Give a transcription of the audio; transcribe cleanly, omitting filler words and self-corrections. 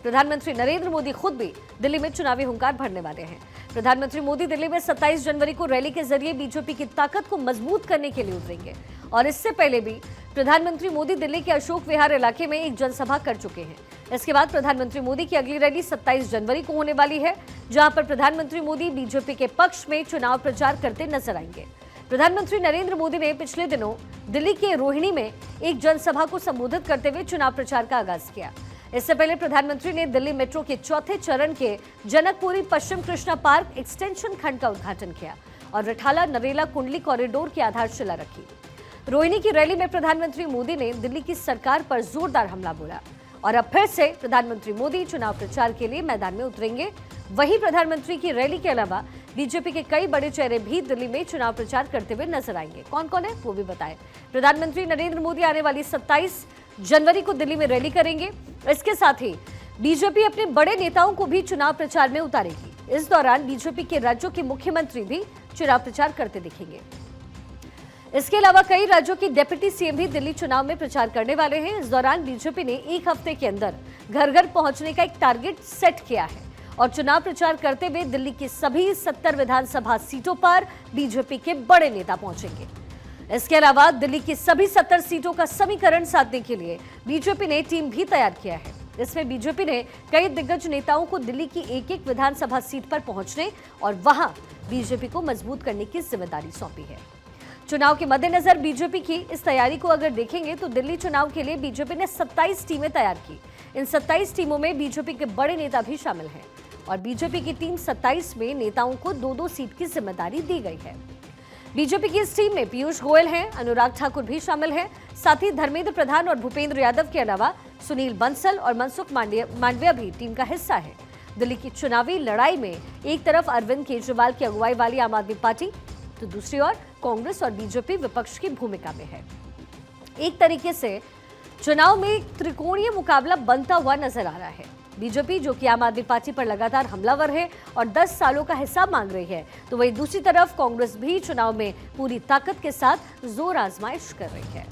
प्रधानमंत्री नरेंद्र मोदी खुद भी दिल्ली में चुनावी हुंकार भरने वाले हैं। प्रधानमंत्री मोदी दिल्ली में 27 जनवरी को रैली के जरिए बीजेपी की ताकत को मजबूत करने के लिए उतरेंगे और इससे पहले भी प्रधानमंत्री मोदी दिल्ली के अशोक विहार इलाके में एक जनसभा कर चुके हैं। इसके बाद प्रधानमंत्री मोदी की अगली रैली 27 जनवरी को होने वाली है, जहां पर प्रधानमंत्री मोदी बीजेपी के पक्ष में चुनाव प्रचार करते नजर आएंगे। प्रधानमंत्री नरेंद्र मोदी ने पिछले दिनों दिल्ली के रोहिणी में एक जनसभा को संबोधित करते हुए चुनाव प्रचार का आगाज किया। इससे पहले प्रधानमंत्री ने दिल्ली मेट्रो के चौथे चरण के जनकपुरी पश्चिम कृष्णा पार्क एक्सटेंशन खंड का उद्घाटन किया और रिठाला नरेला कुंडली कॉरिडोर की आधारशिला रखी। रोहिणी की रैली में प्रधानमंत्री मोदी ने दिल्ली की सरकार पर जोरदार हमला बोला और अब फिर से प्रधानमंत्री मोदी चुनाव प्रचार के लिए मैदान में उतरेंगे। वहीं प्रधानमंत्री की रैली के अलावा बीजेपी के कई बड़े चेहरे भी दिल्ली में चुनाव प्रचार करते हुए नजर आएंगे। कौन कौन है वो भी बताएं। प्रधानमंत्री नरेंद्र मोदी आने वाली 27 जनवरी को दिल्ली में रैली करेंगे। इसके साथ ही बीजेपी अपने बड़े नेताओं को भी चुनाव प्रचार में उतारेगी। इस दौरान बीजेपी के राज्यों के मुख्यमंत्री भी चुनाव प्रचार करते दिखेंगे। इसके अलावा कई राज्यों की डिप्टी सीएम भी दिल्ली चुनाव में प्रचार करने वाले हैं। इस दौरान बीजेपी ने एक हफ्ते के अंदर घर घर पहुंचने का एक टारगेट सेट किया है और चुनाव प्रचार करते हुए दिल्ली की सभी 70 विधानसभा सीटों पर बीजेपी के बड़े नेता पहुंचेंगे। इसके अलावा दिल्ली की सभी 70 सीटों का समीकरण साधने के लिए बीजेपी ने टीम भी तैयार किया है। इसमें बीजेपी ने कई दिग्गज नेताओं को दिल्ली की एक एक विधानसभा सीट पर पहुंचने और वहां बीजेपी को मजबूत करने की जिम्मेदारी सौंपी है। चुनाव के मद्देनजर बीजेपी की इस तैयारी को अगर देखेंगे तो दिल्ली चुनाव के लिए बीजेपी ने 27 टीमें तैयार की। इन 27 टीमों में बीजेपी के बड़े नेता भी शामिल हैं और बीजेपी की टीम 27 में नेताओं को 2-2 सीट की जिम्मेदारी दी गई है। बीजेपी की इस टीम में पीयूष गोयल हैं, अनुराग ठाकुर भी शामिल हैं। साथ ही धर्मेंद्र प्रधान और भूपेंद्र यादव के अलावा सुनील बंसल और मनसुख मांडविया भी टीम का हिस्सा है। दिल्ली की चुनावी लड़ाई में एक तरफ अरविंद केजरीवाल की अगुवाई वाली आम आदमी पार्टी तो दूसरी ओर कांग्रेस और बीजेपी विपक्ष की भूमिका में है। एक तरीके से चुनाव में एक त्रिकोणीय मुकाबला बनता हुआ नजर आ रहा है। बीजेपी जो कि आम आदमी पार्टी पर लगातार हमलावर है और 10 सालों का हिसाब मांग रही है, तो वहीं दूसरी तरफ कांग्रेस भी चुनाव में पूरी ताकत के साथ जोर आजमाइश कर रही है।